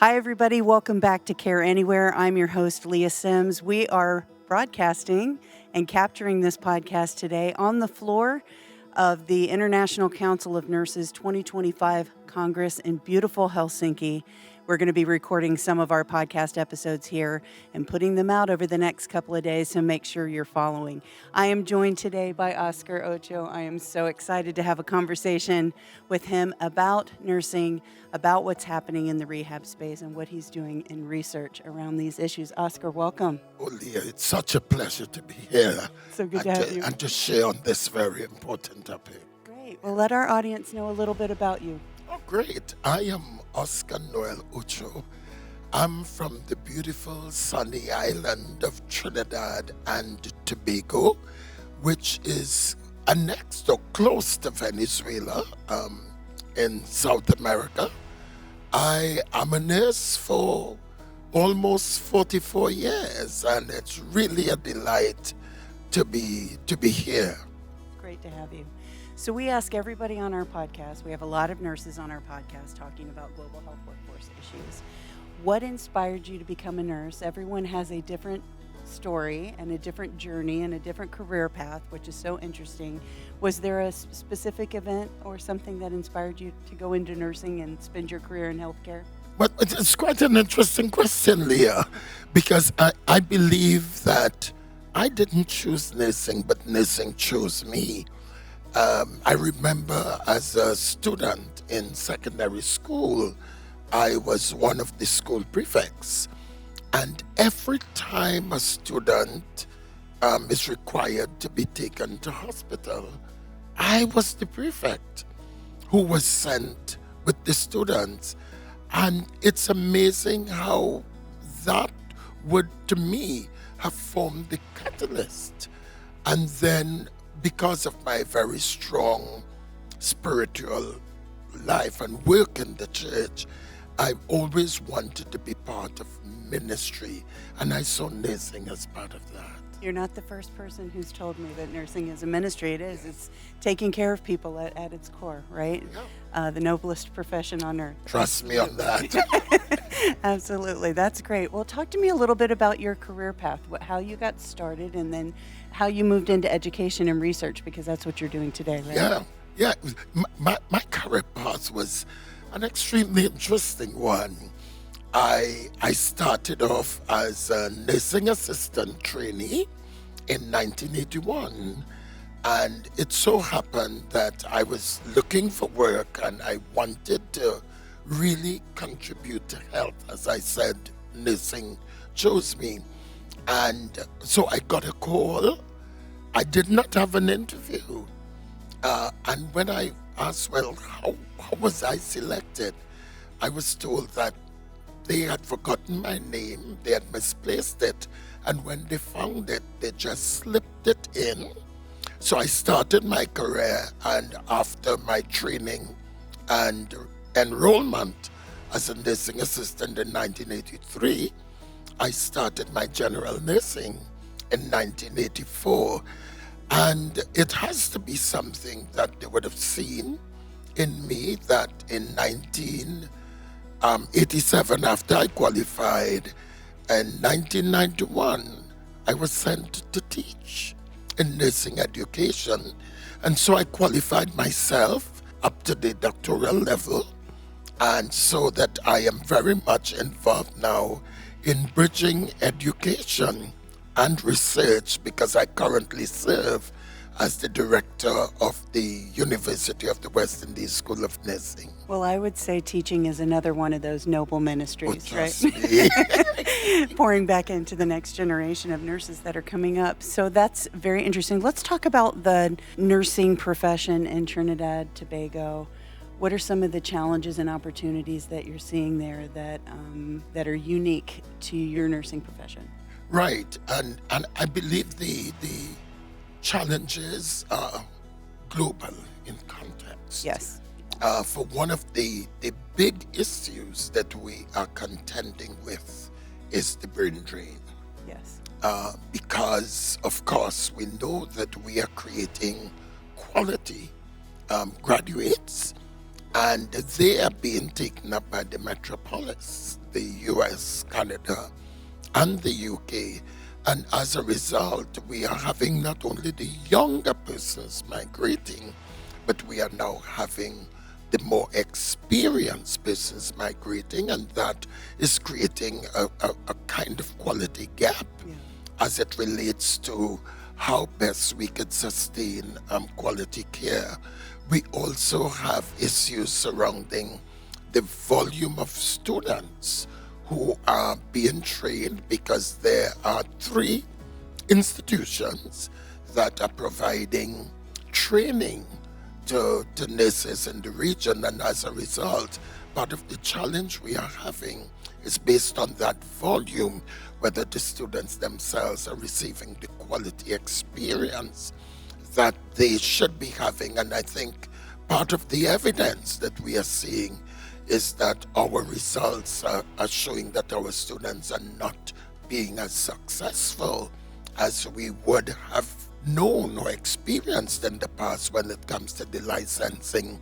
Hi, everybody. Welcome back to Care Anywhere. I'm your host, Lea Sims. We are broadcasting and capturing this podcast today on the floor of the International Council of Nurses 2025 Congress in beautiful Helsinki. We're going to be recording some of our podcast episodes here and putting them out over the next couple of days, so make sure you're following. I am joined today by Noel Ocho. I am so excited to have a conversation with him about nursing, about what's happening in the rehab space and what he's doing in research around these issues. Oscar, welcome. Oh, Leah, it's such a pleasure to be here. So good to have you. And to share on this very important topic. Great. Well, let our audience know a little bit about you. Oh, great. I am Oscar Noel Ocho. I'm from the beautiful sunny island of Trinidad and Tobago, which is annexed or close to Venezuela in South America. I am a nurse for almost 44 years, and it's really a delight to be here. Great to have you. So we ask everybody on our podcast, we have a lot of nurses on our podcast talking about global health workforce issues. What inspired you to become a nurse? Everyone has a different story and a different journey and a different career path, which is so interesting. Was there a specific event or something that inspired you to go into nursing and spend your career in healthcare? Well, it's quite an interesting question, Leah, because I believe that I didn't choose nursing, but nursing chose me. I remember as a student in secondary school, I was one of the school prefects. And every time a student is required to be taken to hospital, I was the prefect who was sent with the students. And it's amazing how that would, to me, have formed the catalyst. And then, because of my very strong spiritual life and work in the church, I always wanted to be part of ministry, and I saw nursing as part of that. You're not the first person who's told me that nursing is a ministry. It is. It's taking care of people at its core, right? Yeah. The noblest profession on earth. Trust me on that. Absolutely. That's great. Well, talk to me a little bit about your career path, how you got started, and then how you moved into education and research, because that's what you're doing today, right? Yeah. My career path was an extremely interesting one. I started off as a nursing assistant trainee in 1981, and it so happened that I was looking for work and I wanted to really contribute to health. As I said, nursing chose me, and so I got a call. I did not have an interview, and when I asked, well, how was I selected, I was told that they had forgotten my name, they had misplaced it, and when they found it, they just slipped it in. So I started my career, and after my training and enrollment as a nursing assistant in 1983, I started my general nursing in 1984. And it has to be something that they would have seen in me, that in 1987, after I qualified, in 1991, I was sent to teach in nursing education. And so I qualified myself up to the doctoral level. And so that I am very much involved now in bridging education and research, because I currently serve as the director of the University of the West Indies School of Nursing. Well, I would say teaching is another one of those noble ministries, right? Me. Pouring back into the next generation of nurses that are coming up. So that's very interesting. Let's talk about the nursing profession in Trinidad, Tobago. What are some of the challenges and opportunities that you're seeing there that are unique to your nursing profession? Right, and I believe the challenges are global in context. Yes. For one of the big issues that we are contending with is the brain drain. Yes. Because, of course, we know that we are creating quality graduates, and they are being taken up by the metropolis, the US, Canada, and the UK. And as a result, we are having not only the younger persons migrating, but we are now having the more experienced persons migrating, and that is creating a kind of quality gap as it relates to how best we could sustain quality care. We also have issues surrounding the volume of students who are being trained, because there are 3 institutions that are providing training to nurses in the region. And as a result, part of the challenge we are having is based on that volume, whether the students themselves are receiving the quality experience that they should be having. And I think part of the evidence that we are seeing is that our results are showing that our students are not being as successful as we would have known or experienced in the past when it comes to the licensing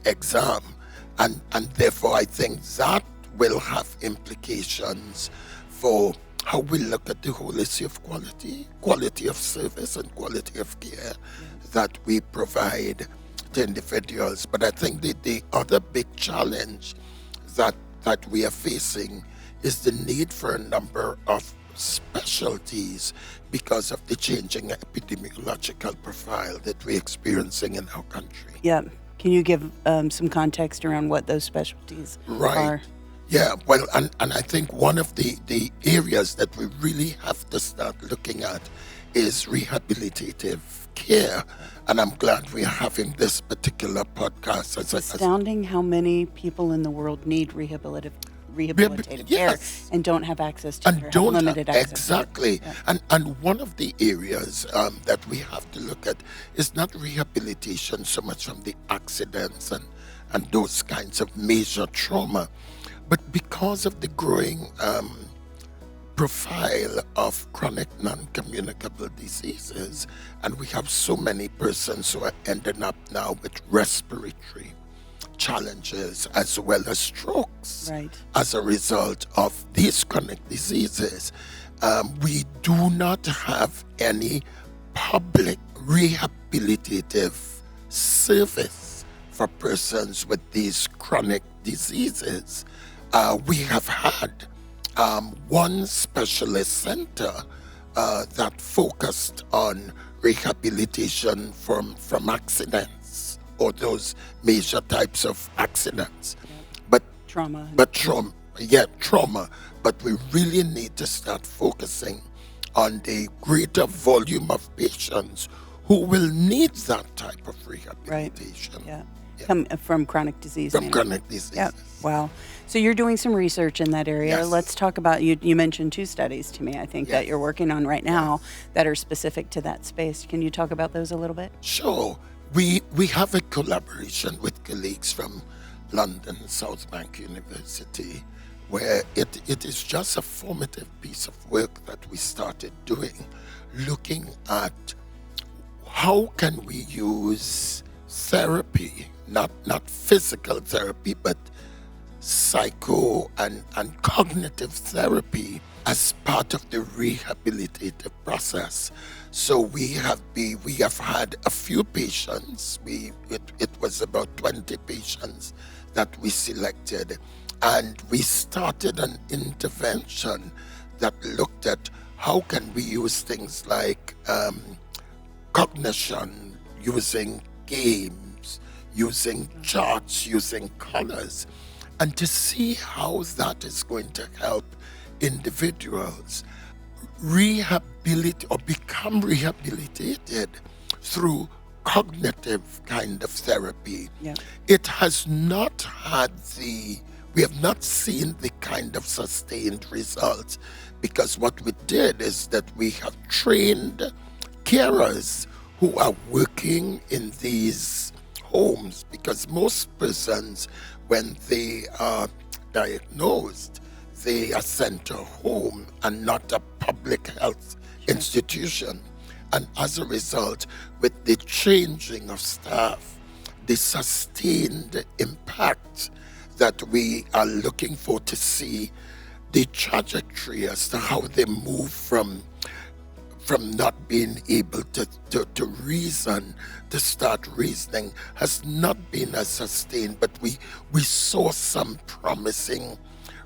exam. And therefore, I think that will have implications for how we look at the whole issue of quality of service and quality of care that we provide to individuals. But I think the other big challenge that we are facing is the need for a number of specialties because of the changing epidemiological profile that we're experiencing in our country. Yeah. Can you give some context around what those specialties are? Yeah, well, and I think one of the areas that we really have to start looking at is rehabilitative care. And I'm glad we're having this particular podcast. It's astounding how many people in the world need rehabilitative care and don't have access to it, or have limited access. Exactly. To it. Yeah. And one of the areas that we have to look at is not rehabilitation so much from the accidents and those kinds of major trauma, but because of the growing profile of chronic non-communicable diseases, and we have so many persons who are ending up now with respiratory challenges as well as strokes as a result of these chronic diseases. We do not have any public rehabilitative service for persons with these chronic diseases. We have had one specialist center that focused on rehabilitation from accidents or those major types of accidents. But trauma. But we really need to start focusing on the greater volume of patients who will need that type of rehabilitation. Come from chronic disease. Chronic disease. Yeah. Wow. So you're doing some research in that area. Yes. Let's talk about, you mentioned 2 studies to me, I think, that you're working on right now that are specific to that space. Can you talk about those a little bit? Sure. We have a collaboration with colleagues from London South Bank University, where it is just a formative piece of work that we started doing, looking at how can we use therapy, not physical therapy, but psycho and cognitive therapy as part of the rehabilitative process. So we have had a few patients. It was about 20 patients that we selected, and we started an intervention that looked at how can we use things like cognition, using games, using charts, using colors, and to see how that is going to help individuals rehabilitate or become rehabilitated through cognitive kind of therapy. It has not had we have not seen the kind of sustained results, because what we did is that we have trained carers who are working in these homes, because most persons, when they are diagnosed, they are sent to a home and not a public health institution. And as a result, with the changing of staff the sustained impact that we are looking for, to see the trajectory as to how they move from not being able to reason, to start reasoning, has not been as sustained. But we saw some promising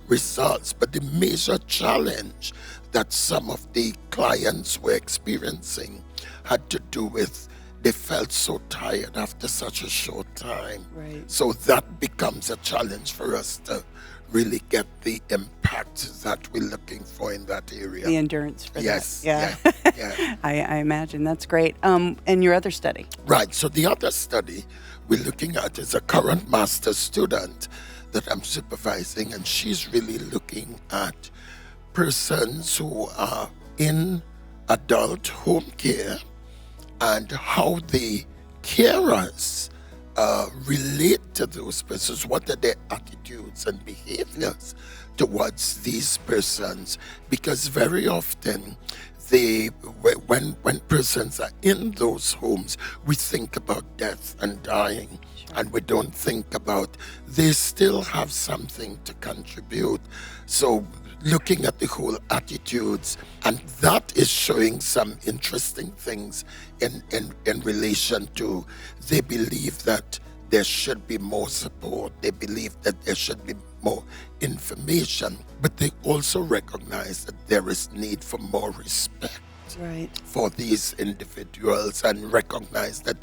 results. But the major challenge that some of the clients were experiencing had to do with, they felt so tired after such a short time. Right. So that becomes a challenge for us to really get the impact that we're looking for in that area. The endurance for Yes, that. yeah. I imagine. That's great. And your other study? Right. So the other study we're looking at is a current master's student that I'm supervising, and she's really looking at persons who are in adult home care and how the carers relate to those persons. What are their attitudes and behaviors towards these persons? Because very often, when persons are in those homes, we think about death and dying, and we don't think about they still have something to contribute. So looking at the whole attitudes, and that is showing some interesting things in relation to, they believe that there should be more support, they believe that there should be more information, but they also recognize that there is need for more respect. Right. For these individuals, and recognize that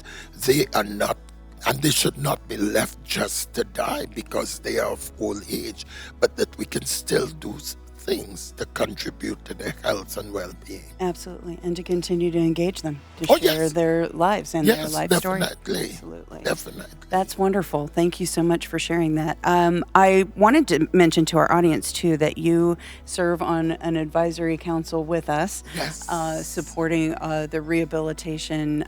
they are not, and they should not be left just to die because they are of old age, but that we can still do things to contribute to their health and well-being. Absolutely. And to continue to engage them, to share their lives and their life story. Absolutely. Definitely. That's wonderful. Thank you so much for sharing that. I wanted to mention to our audience, too, that you serve on an advisory council with us, supporting the rehabilitation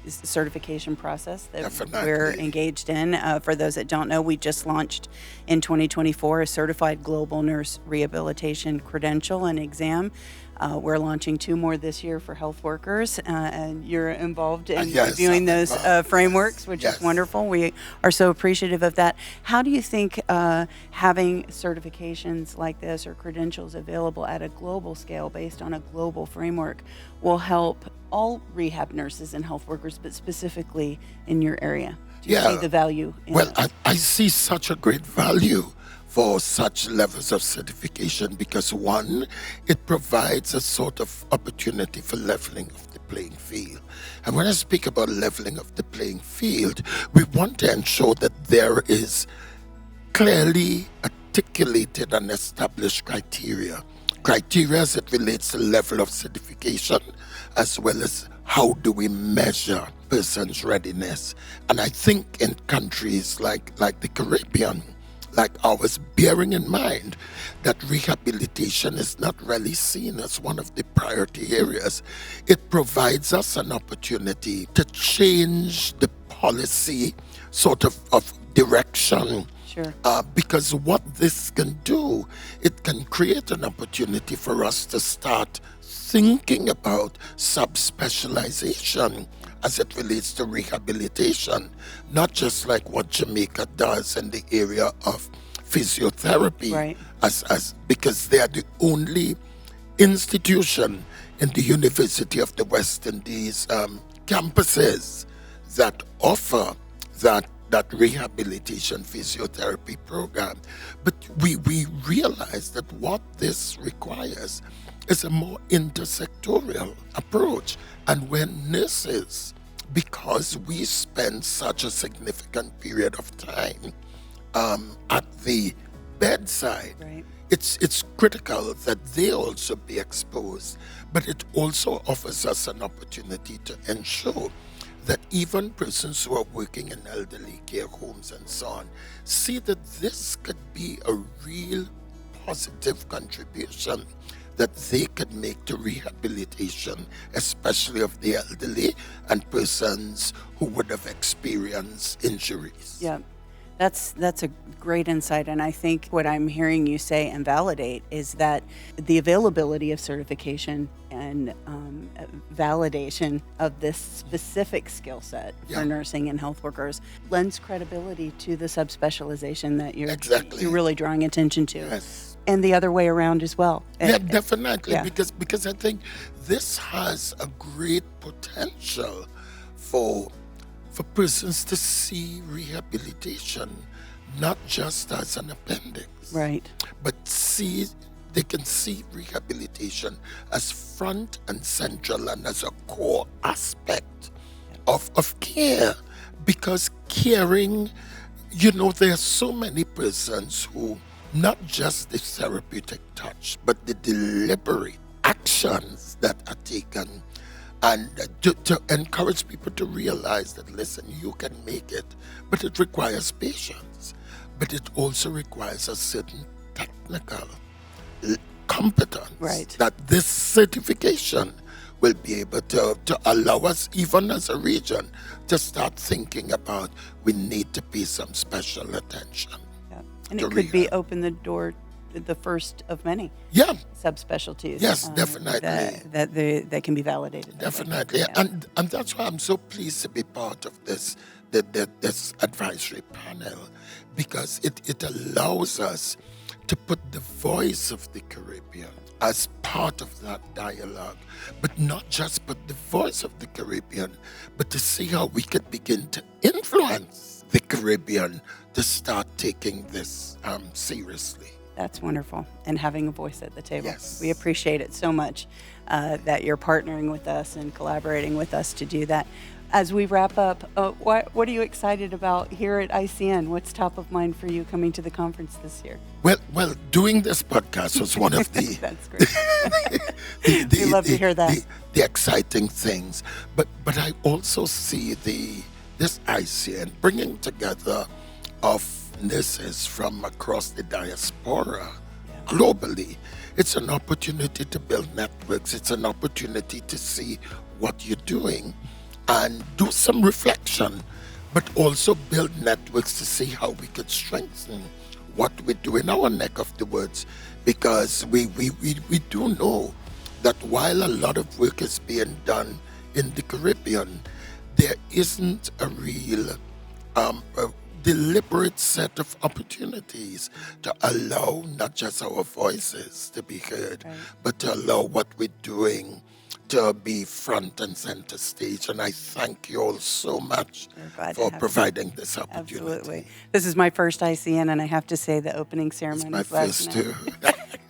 certification process that we're engaged in. For those that don't know, we just launched in 2024 a certified global nurse rehabilitation credential and exam. We're launching 2 more this year for health workers, and you're involved in reviewing those frameworks, which is wonderful. We are so appreciative of that. How do you think having certifications like this or credentials available at a global scale based on a global framework will help all rehab nurses and health workers, but specifically in your area? Do you see the value in that? I see such a great value for such levels of certification, because one, it provides a sort of opportunity for leveling of the playing field. And when I speak about leveling of the playing field, we want to ensure that there is clearly articulated and established criteria as it relates to level of certification, as well as how do we measure persons' readiness. And I think in countries like the Caribbean, like ours, bearing in mind that rehabilitation is not really seen as one of the priority areas, it provides us an opportunity to change the policy sort of direction. Sure. Because what this can do, it can create an opportunity for us to start thinking about subspecialization as it relates to rehabilitation, not just like what Jamaica does in the area of physiotherapy, as because they are the only institution in the University of the West Indies campuses that offer that rehabilitation physiotherapy program. But we realize that what this requires is a more intersectorial approach. And when nurses, because we spend such a significant period of time at the bedside, it's critical that they also be exposed. But it also offers us an opportunity to ensure that even persons who are working in elderly care homes and so on see that this could be a real positive contribution that they could make to rehabilitation, especially of the elderly and persons who would have experienced injuries. Yeah. That's a great insight, and I think what I'm hearing you say and validate is that the availability of certification and validation of this specific skill set for nursing and health workers lends credibility to the subspecialization that you're really drawing attention to. Yes. And the other way around as well. Yeah, definitely, because I think this has a great potential for persons to see rehabilitation not just as an appendix, right, but they can see rehabilitation as front and central and as a core aspect of care. Because caring, there are so many persons who not just the therapeutic touch, but the deliberate actions that are taken, and to encourage people to realize that, listen, you can make it, but it requires patience. But it also requires a certain technical competence that this certification will be able to allow us, even as a region, to start thinking about we need to pay some special attention. Yeah. And it could be open the door, the first of many subspecialties. Yes, definitely. That can be validated. Definitely. And that's why I'm so pleased to be part of this advisory panel, because it allows us to put the voice of the Caribbean as part of that dialogue, but not just put the voice of the Caribbean, but to see how we could begin to influence the Caribbean to start taking this seriously. That's wonderful. And having a voice at the table. Yes. We appreciate it so much that you're partnering with us and collaborating with us to do that. As we wrap up, what are you excited about here at ICN? What's top of mind for you coming to the conference this year? Well, doing this podcast was one of the That's great. We love to hear that. The exciting things. But I also see this ICN bringing together of nurses from across the diaspora globally. It's an opportunity to build networks. It's an opportunity to see what you're doing and do some reflection, but also build networks to see how we could strengthen what we do in our neck of the woods. Because we do know that while a lot of work is being done in the Caribbean, there isn't a real deliberate set of opportunities to allow not just our voices to be heard, but to allow what we're doing to be front and center stage. And I thank you all so much for providing this opportunity. Absolutely. This is my first ICN, and I have to say the opening ceremony my was last first night. too.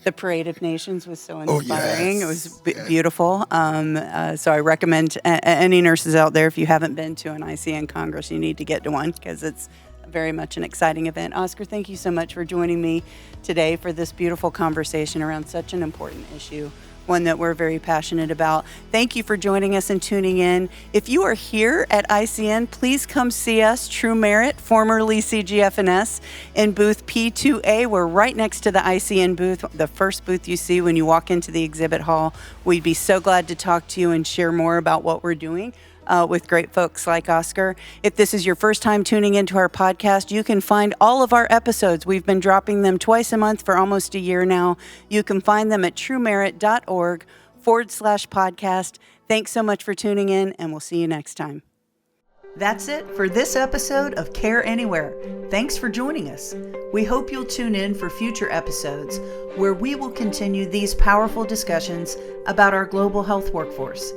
The Parade of Nations was so inspiring. Yes. It was beautiful. So I recommend any nurses out there, if you haven't been to an ICN Congress, you need to get to one, because it's very much an exciting event. Oscar, thank you so much for joining me today for this beautiful conversation around such an important issue, one that we're very passionate about. Thank you for joining us and tuning in. If you are here at ICN, please come see us, True Merit, formerly CGFNS, in booth P2A. We're right next to the ICN booth, the first booth you see when you walk into the exhibit hall. We'd be so glad to talk to you and share more about what we're doing with great folks like Oscar. If this is your first time tuning into our podcast, you can find all of our episodes. We've been dropping them twice a month for almost a year now. You can find them at truemerit.org/podcast. Thanks so much for tuning in, and we'll see you next time. That's it for this episode of Care Anywhere. Thanks for joining us. We hope you'll tune in for future episodes where we will continue these powerful discussions about our global health workforce.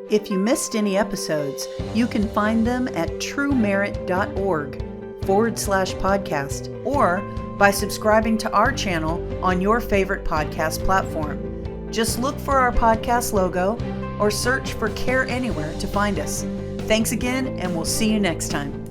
If you missed any episodes, you can find them at truemerit.org/podcast or by subscribing to our channel on your favorite podcast platform. Just look for our podcast logo or search for Care Anywhere to find us. Thanks again, and we'll see you next time.